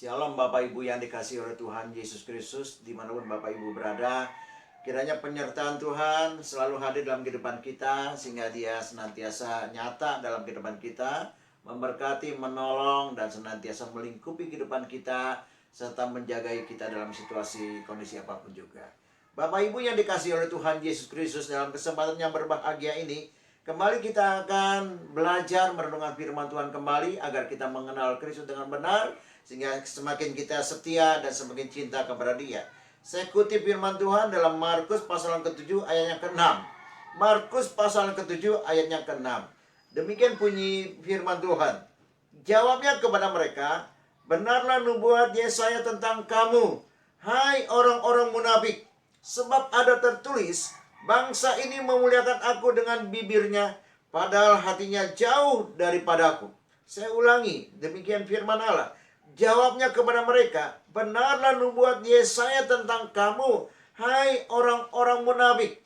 Shalom Bapak Ibu yang dikasihi oleh Tuhan Yesus Kristus, dimanapun Bapak Ibu berada. Kiranya penyertaan Tuhan selalu hadir dalam kehidupan kita, sehingga Dia senantiasa nyata dalam kehidupan kita, memberkati, menolong, dan senantiasa melingkupi kehidupan kita, serta menjaga kita dalam situasi kondisi apapun juga. Bapak Ibu yang dikasihi oleh Tuhan Yesus Kristus, dalam kesempatan yang berbahagia ini, kembali kita akan belajar merenungkan firman Tuhan kembali, agar kita mengenal Kristus dengan benar, sehingga semakin kita setia dan semakin cinta kepada Dia. Saya kutip firman Tuhan dalam Markus pasal yang ke-7 ayatnya ke-6. Markus pasal yang ke-7 ayatnya ke-6. Demikian bunyi firman Tuhan. Jawabnya kepada mereka, "Benarlah nubuat Yesaya tentang kamu, hai orang-orang munafik. Sebab ada tertulis, bangsa ini memuliakan aku dengan bibirnya, padahal hatinya jauh daripadaku." Saya ulangi, demikian firman Allah. Jawabnya kepada mereka, "Benarlah nubuat Yesaya tentang kamu, hai orang-orang munafik."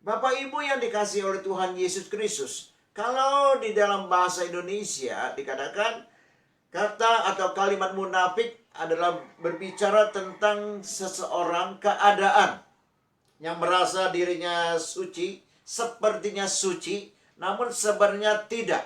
Bapak Ibu yang dikasihi oleh Tuhan Yesus Kristus, kalau di dalam bahasa Indonesia dikatakan kata atau kalimat munafik adalah berbicara tentang seseorang keadaan yang merasa dirinya suci, sepertinya suci, namun sebenarnya tidak.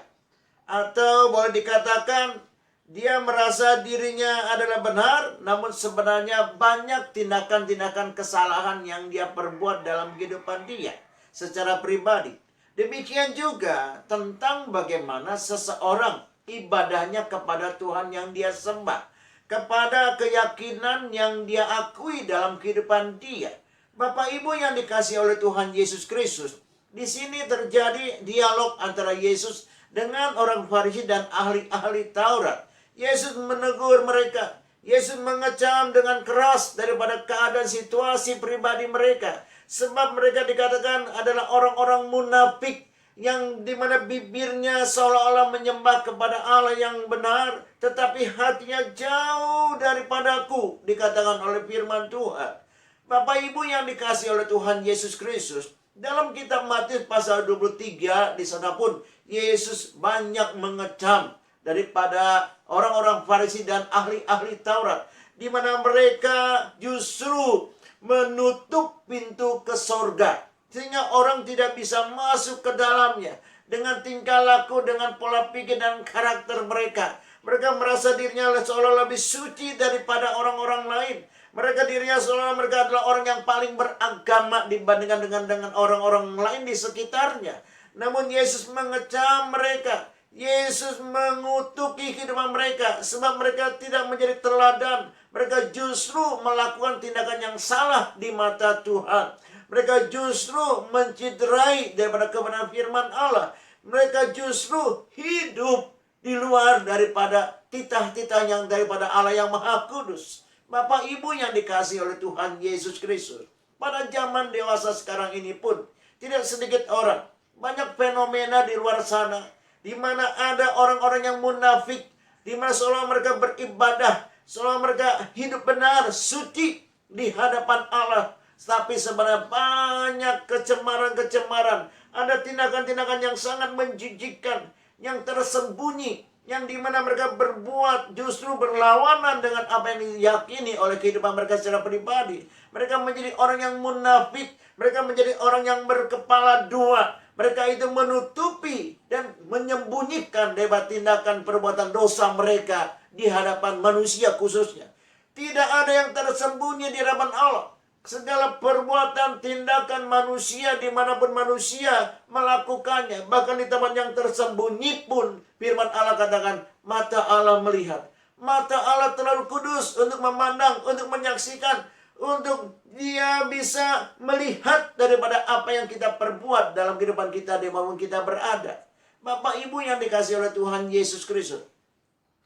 Atau boleh dikatakan dia merasa dirinya adalah benar, namun sebenarnya banyak tindakan-tindakan kesalahan yang dia perbuat dalam kehidupan dia secara pribadi. Demikian juga tentang bagaimana seseorang ibadahnya kepada Tuhan yang dia sembah, kepada keyakinan yang dia akui dalam kehidupan dia. Bapak Ibu yang dikasihi oleh Tuhan Yesus Kristus, di sini terjadi dialog antara Yesus dengan orang Farisi dan ahli-ahli Taurat. Yesus menegur mereka. Yesus mengecam dengan keras daripada keadaan situasi pribadi mereka. Sebab mereka dikatakan adalah orang-orang munafik, yang dimana bibirnya seolah-olah menyembah kepada Allah yang benar, tetapi hatinya jauh daripadaku, dikatakan oleh firman Tuhan. Bapak Ibu yang dikasihi oleh Tuhan Yesus Kristus, dalam kitab Matius pasal 23, di sana pun Yesus banyak mengecam daripada orang-orang Farisi dan ahli-ahli Taurat, di mana mereka justru menutup pintu ke sorga, sehingga orang tidak bisa masuk ke dalamnya. Dengan tingkah laku, dengan pola pikir dan karakter mereka, mereka merasa dirinya seolah lebih suci daripada orang-orang lain. Mereka dirinya seolah mereka adalah orang yang paling beragama dibandingkan dengan orang-orang lain di sekitarnya. Namun Yesus mengecam mereka. Yesus mengutuki kehidupan mereka, sebab mereka tidak menjadi teladan. Mereka justru melakukan tindakan yang salah di mata Tuhan. Mereka justru menciderai daripada kebenaran firman Allah. Mereka justru hidup di luar daripada titah-titah yang daripada Allah yang Maha Kudus. Bapak Ibu yang dikasihi oleh Tuhan Yesus Kristus, pada zaman dewasa sekarang ini pun tidak sedikit orang, banyak fenomena di luar sana, di mana ada orang-orang yang munafik, di mana seolah mereka beribadah, seolah mereka hidup benar, suci di hadapan Allah, tapi sebenarnya banyak kecemaran-kecemaran. Ada tindakan-tindakan yang sangat menjijikkan, yang tersembunyi, yang dimana mereka berbuat justru berlawanan dengan apa yang diyakini oleh kehidupan mereka secara pribadi. Mereka menjadi orang yang munafik, mereka menjadi orang yang berkepala dua. Mereka itu menutupi dan menyembunyikan daripada tindakan perbuatan dosa mereka di hadapan manusia khususnya. Tidak ada yang tersembunyi di hadapan Allah. Segala perbuatan, tindakan manusia dimanapun manusia melakukannya, bahkan di tempat yang tersembunyi pun, firman Allah katakan, mata Allah melihat. Mata Allah terlalu kudus untuk memandang, untuk menyaksikan, untuk Dia bisa melihat daripada apa yang kita perbuat dalam kehidupan kita dimanapun kita berada. Bapak Ibu yang dikasihi oleh Tuhan Yesus Kristus,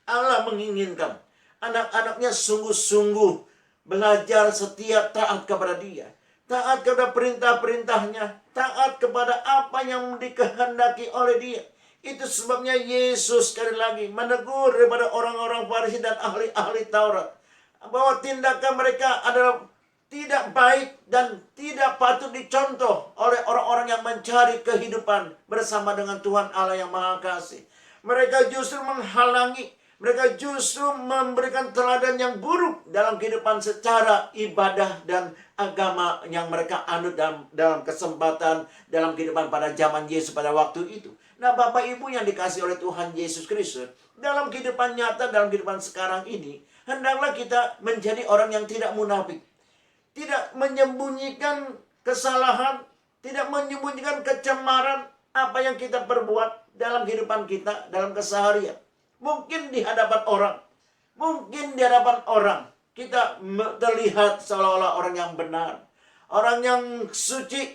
Allah menginginkan anak-anaknya sungguh-sungguh belajar setia taat kepada Dia, taat kepada perintah-perintahnya, taat kepada apa yang dikehendaki oleh Dia. Itu sebabnya Yesus sekali lagi menegur daripada orang-orang Farisi dan ahli-ahli Taurat, bahwa tindakan mereka adalah tidak baik dan tidak patut dicontoh oleh orang-orang yang mencari kehidupan bersama dengan Tuhan Allah yang Maha Kasih. Mereka justru menghalangi, Mereka justru memberikan teladan yang buruk dalam kehidupan secara ibadah dan agama yang mereka anut dalam kesempatan, dalam kehidupan pada zaman Yesus pada waktu itu. Nah, Bapak Ibu yang dikasihi oleh Tuhan Yesus Kristus, dalam kehidupan nyata, dalam kehidupan sekarang ini, hendaklah kita menjadi orang yang tidak munafik. Tidak menyembunyikan kesalahan, tidak menyembunyikan kecemaran apa yang kita perbuat dalam kehidupan kita, dalam keseharian. Mungkin di hadapan orang, mungkin di hadapan orang, kita terlihat seolah-olah orang yang benar, orang yang suci,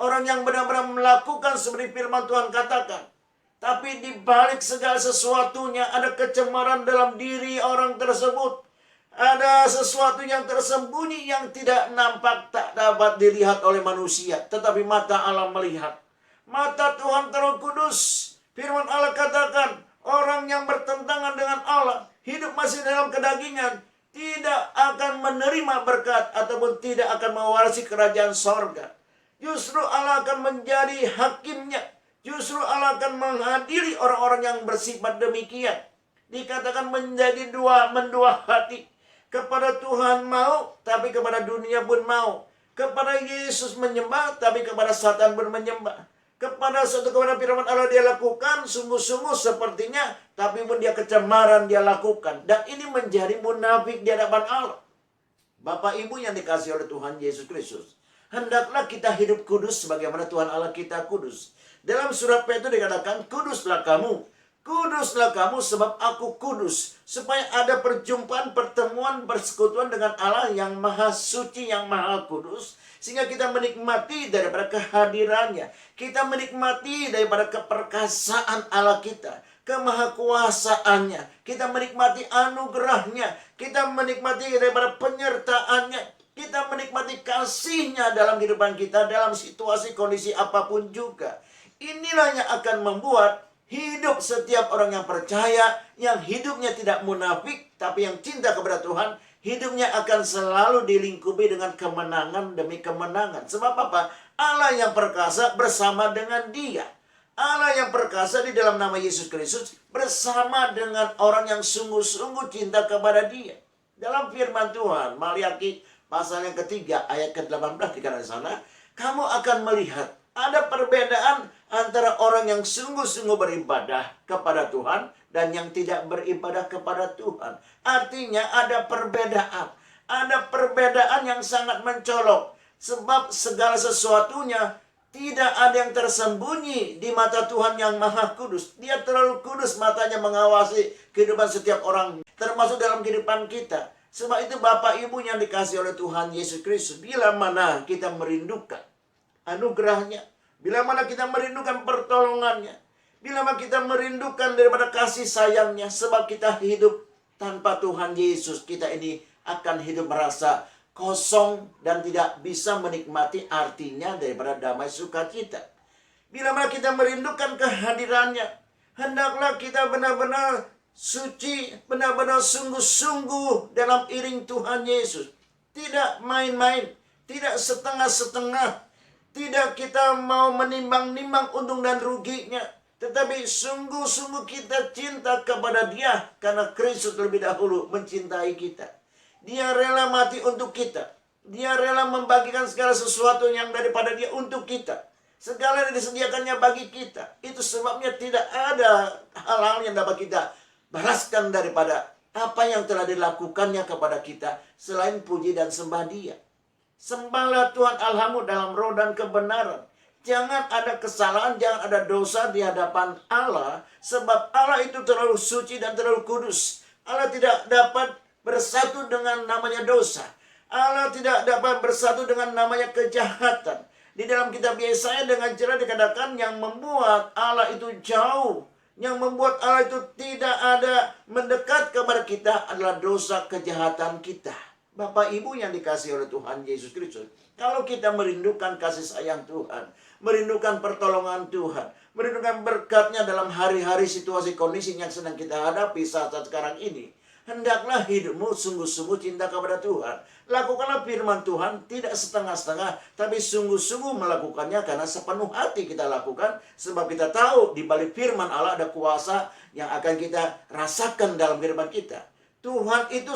orang yang benar-benar melakukan seperti firman Tuhan katakan. Tapi di balik segala sesuatunya ada kecemaran dalam diri orang tersebut. Ada sesuatu yang tersembunyi yang tidak nampak, tak dapat dilihat oleh manusia. Tetapi mata Allah melihat. Mata Tuhan Terang Kudus. Firman Allah katakan, orang yang bertentangan dengan Allah, hidup masih dalam kedagingan, tidak akan menerima berkat ataupun tidak akan mewarisi kerajaan sorga. Justru Allah akan menjadi hakimnya. Justru Allah akan mengadili orang-orang yang bersifat demikian. Dikatakan menjadi mendua hati. Kepada Tuhan mau, tapi kepada dunia pun mau. Kepada Yesus menyembah, tapi kepada Satan pun menyembah. Kepada firman Allah dia lakukan sungguh-sungguh sepertinya, tapi pun dia kecemaran dia lakukan. Dan ini menjadi munafik di hadapan Allah. Bapak Ibu yang dikasihi oleh Tuhan Yesus Kristus, hendaklah kita hidup kudus sebagaimana Tuhan Allah kita kudus. Dalam surat Petrus dikatakan, kuduslah kamu. Kuduslah kamu sebab aku kudus. Supaya ada perjumpaan, pertemuan, persekutuan dengan Allah yang maha suci, yang maha kudus. Sehingga kita menikmati daripada kehadirannya. Kita menikmati daripada keperkasaan Allah kita. Kemahakuasaannya. Kita menikmati anugerahnya. Kita menikmati daripada penyertaannya. Kita menikmati kasihnya dalam kehidupan kita. Dalam situasi, kondisi apapun juga. Inilah yang akan membuat hidup setiap orang yang percaya, yang hidupnya tidak munafik, tapi yang cinta kepada Tuhan, hidupnya akan selalu dilingkupi dengan kemenangan demi kemenangan. Sebab apa? Allah yang perkasa bersama dengan dia. Allah yang perkasa di dalam nama Yesus Kristus bersama dengan orang yang sungguh-sungguh cinta kepada dia. Dalam firman Tuhan, Maliaki pasal yang ketiga, ayat ke-18 dikatakan di sana, kamu akan melihat ada perbedaan antara orang yang sungguh-sungguh beribadah kepada Tuhan dan yang tidak beribadah kepada Tuhan. Artinya ada perbedaan. Ada perbedaan yang sangat mencolok. Sebab segala sesuatunya tidak ada yang tersembunyi di mata Tuhan yang maha kudus. Dia terlalu kudus, matanya mengawasi kehidupan setiap orang, termasuk dalam kehidupan kita. Sebab itu Bapak Ibu yang dikasihi oleh Tuhan Yesus Kristus, bila mana kita merindukan anugerahnya, bila mana kita merindukan pertolongannya, bila mana kita merindukan daripada kasih sayangnya, sebab kita hidup tanpa Tuhan Yesus, kita ini akan hidup merasa kosong dan tidak bisa menikmati artinya daripada damai sukacita. Bila mana kita merindukan kehadirannya, hendaklah kita benar-benar suci, benar-benar sungguh-sungguh dalam iring Tuhan Yesus. Tidak main-main, tidak setengah-setengah. Tidak kita mau menimbang-nimbang untung dan ruginya. Tetapi sungguh-sungguh kita cinta kepada dia. Karena Kristus lebih dahulu mencintai kita. Dia rela mati untuk kita. Dia rela membagikan segala sesuatu yang daripada dia untuk kita. Segala yang disediakannya bagi kita. Itu sebabnya tidak ada hal-hal yang dapat kita balaskan daripada apa yang telah dilakukannya kepada kita. Selain puji dan sembah dia. Sembahlah Tuhan Allahmu dalam roh dan kebenaran. Jangan ada kesalahan, jangan ada dosa di hadapan Allah. Sebab Allah itu terlalu suci dan terlalu kudus. Allah tidak dapat bersatu dengan namanya dosa. Allah tidak dapat bersatu dengan namanya kejahatan. Di dalam kitab Yesaya dengan jelas dikatakan yang membuat Allah itu jauh. Yang membuat Allah itu tidak ada mendekat kepada kita adalah dosa kejahatan kita. Bapak Ibu yang dikasihi oleh Tuhan Yesus Kristus, kalau kita merindukan kasih sayang Tuhan, merindukan pertolongan Tuhan, merindukan berkatnya dalam hari-hari situasi kondisi yang sedang kita hadapi saat sekarang ini, Hendaklah hidupmu sungguh-sungguh cinta kepada Tuhan. Lakukanlah firman Tuhan, tidak setengah-setengah, tapi sungguh-sungguh melakukannya karena sepenuh hati kita lakukan. Sebab kita tahu di balik firman Allah ada kuasa yang akan kita rasakan dalam kehidupan kita. Tuhan itu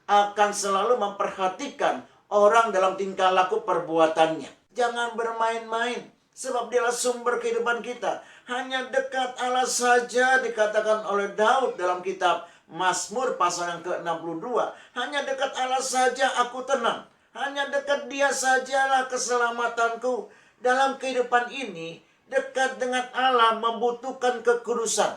akan selalu memperhatikan orang dalam tingkah laku perbuatannya. Jangan bermain-main, sebab dialah sumber kehidupan kita. Hanya dekat Allah saja, dikatakan oleh Daud dalam kitab Mazmur pasal yang ke-62. Hanya dekat Allah saja aku tenang. Hanya dekat Dia sajalah keselamatanku. Dalam kehidupan ini, dekat dengan Allah membutuhkan kekudusan.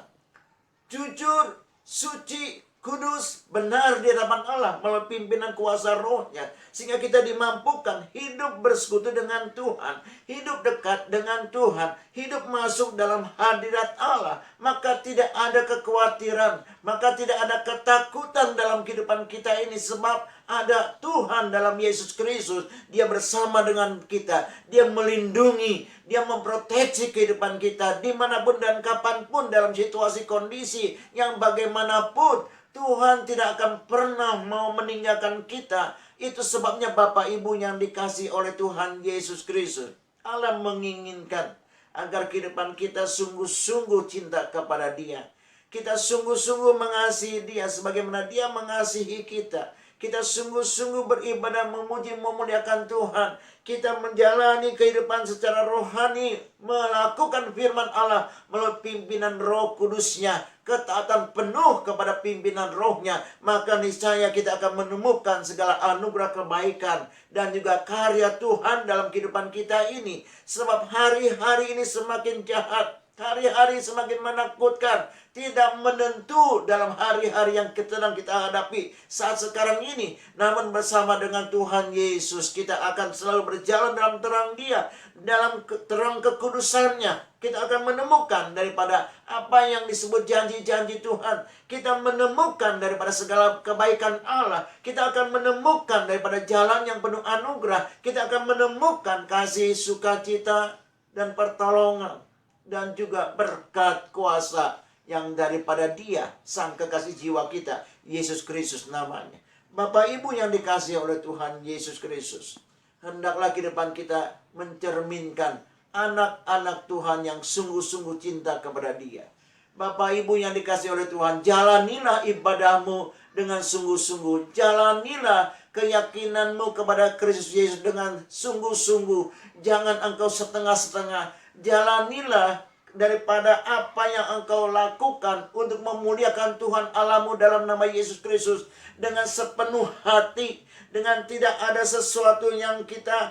Jujur, suci, kudus, benar di hadapan Allah melalui pimpinan kuasa Roh-Nya, sehingga kita dimampukan hidup bersekutu dengan Tuhan, hidup dekat dengan Tuhan, hidup masuk dalam hadirat Allah. Maka tidak ada kekhawatiran, maka tidak ada ketakutan dalam kehidupan kita ini, sebab ada Tuhan dalam Yesus Kristus. Dia bersama dengan kita, Dia melindungi, Dia memproteksi kehidupan kita dimanapun dan kapanpun, dalam situasi kondisi yang bagaimanapun. Tuhan tidak akan pernah mau meninggalkan kita. Itu sebabnya Bapak Ibu yang dikasihi oleh Tuhan Yesus Kristus, Allah menginginkan agar kehidupan kita sungguh-sungguh cinta kepada Dia. Kita sungguh-sungguh mengasihi Dia sebagaimana Dia mengasihi kita. Kita sungguh-sungguh beribadah, memuji, memuliakan Tuhan. Kita menjalani kehidupan secara rohani, melakukan firman Allah melalui pimpinan Roh Kudus-Nya, ketaatan penuh kepada pimpinan Roh-Nya. Maka niscaya kita akan menemukan segala anugerah kebaikan dan juga karya Tuhan dalam kehidupan kita ini. Sebab hari-hari ini semakin jahat, hari-hari semakin menakutkan, tidak menentu dalam hari-hari yang sedang kita hadapi saat sekarang ini. Namun bersama dengan Tuhan Yesus, kita akan selalu berjalan dalam terang Dia, dalam terang kekudusannya. Kita akan menemukan daripada apa yang disebut janji-janji Tuhan. Kita menemukan daripada segala kebaikan Allah. Kita akan menemukan daripada jalan yang penuh anugerah. Kita akan menemukan kasih, sukacita, dan pertolongan, dan juga berkat kuasa yang daripada Dia, Sang Kekasih jiwa kita, Yesus Kristus namanya. Bapak Ibu yang dikasihi oleh Tuhan Yesus Kristus, hendaklah kehidupan kita mencerminkan anak-anak Tuhan yang sungguh-sungguh cinta kepada Dia. Bapak Ibu yang dikasihi oleh Tuhan, jalanilah ibadahmu dengan sungguh-sungguh. Jalanilah keyakinanmu kepada Kristus Yesus dengan sungguh-sungguh. Jangan engkau setengah-setengah. Jalanilah daripada apa yang engkau lakukan untuk memuliakan Tuhan Allahmu dalam nama Yesus Kristus dengan sepenuh hati, dengan tidak ada sesuatu yang kita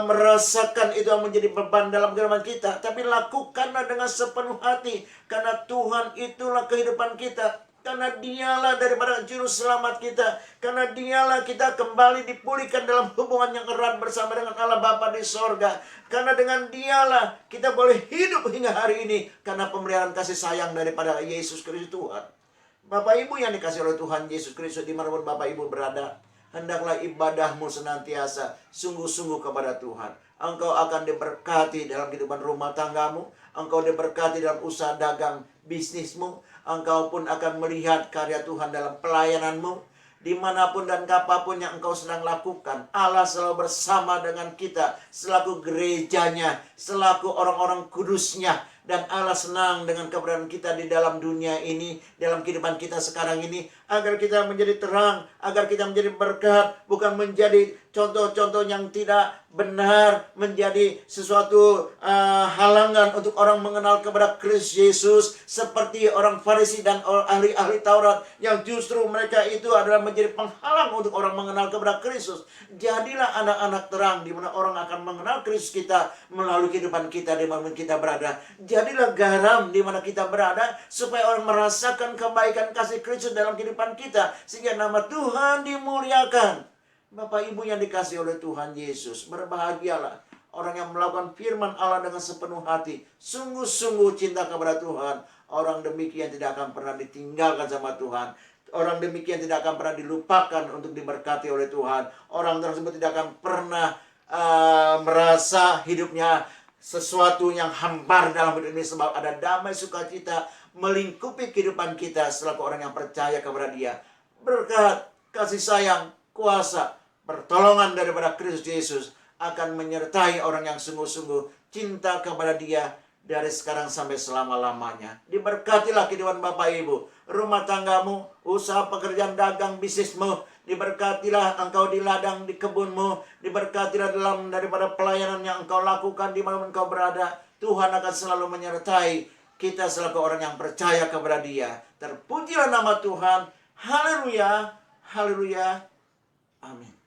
merasakan itu yang menjadi beban dalam kehidupan kita, tapi lakukanlah dengan sepenuh hati, karena Tuhan itulah kehidupan kita. Karena Dialah daripada juru selamat kita. Karena Dialah kita kembali dipulihkan dalam hubungan yang erat bersama dengan Allah Bapa di sorga. Karena dengan Dialah kita boleh hidup hingga hari ini, karena pemeliharaan kasih sayang daripada Yesus Kristus Tuhan. Bapak Ibu yang dikasihi oleh Tuhan Yesus Kristus, dimanapun Bapak Ibu berada, hendaklah ibadahmu senantiasa sungguh-sungguh kepada Tuhan. Engkau akan diberkati dalam kehidupan rumah tanggamu. Engkau diberkati dalam usaha dagang bisnismu. Engkau pun akan melihat karya Tuhan dalam pelayananmu. Dimanapun dan kapanpun yang engkau sedang lakukan, Allah selalu bersama dengan kita selaku gerejanya, selaku orang-orang kudusnya. Dan Allah senang dengan keberadaan kita di dalam dunia ini, dalam kehidupan kita sekarang ini, agar kita menjadi terang, agar kita menjadi berkat, bukan menjadi contoh-contoh yang tidak benar, menjadi sesuatu halangan untuk orang mengenal kepada Kristus Yesus, seperti orang Farisi dan ahli-ahli Taurat, yang justru mereka itu adalah menjadi penghalang untuk orang mengenal kepada Kristus. Jadilah anak-anak terang, di mana orang akan mengenal Kristus kita melalui kehidupan kita di mana kita berada. Jadilah garam di mana kita berada, supaya orang merasakan kebaikan kasih Kristus dalam kehidupan kita, sehingga nama Tuhan dimuliakan. Bapak Ibu yang dikasihi oleh Tuhan Yesus, berbahagialah orang yang melakukan firman Allah dengan sepenuh hati, sungguh-sungguh cinta kepada Tuhan. Orang demikian tidak akan pernah ditinggalkan sama Tuhan. Orang demikian tidak akan pernah dilupakan untuk diberkati oleh Tuhan. Orang tersebut tidak akan pernah merasa hidupnya sesuatu yang hambar dalam hidup ini, sebab ada damai sukacita, melingkupi kehidupan kita selaku orang yang percaya kepada Dia. Berkat, kasih sayang, kuasa, pertolongan daripada Kristus Yesus akan menyertai orang yang sungguh-sungguh cinta kepada Dia dari sekarang sampai selama-lamanya. Diberkatilah kehidupan Bapak Ibu, rumah tanggamu, usaha pekerjaan dagang bisnismu. Diberkatilah engkau di ladang, di kebunmu. Diberkatilah dalam daripada pelayanan yang engkau lakukan di mana engkau berada. Tuhan akan selalu menyertai kita selaku orang yang percaya kepada Dia. Terpujilah nama Tuhan. Haleluya, haleluya, amin.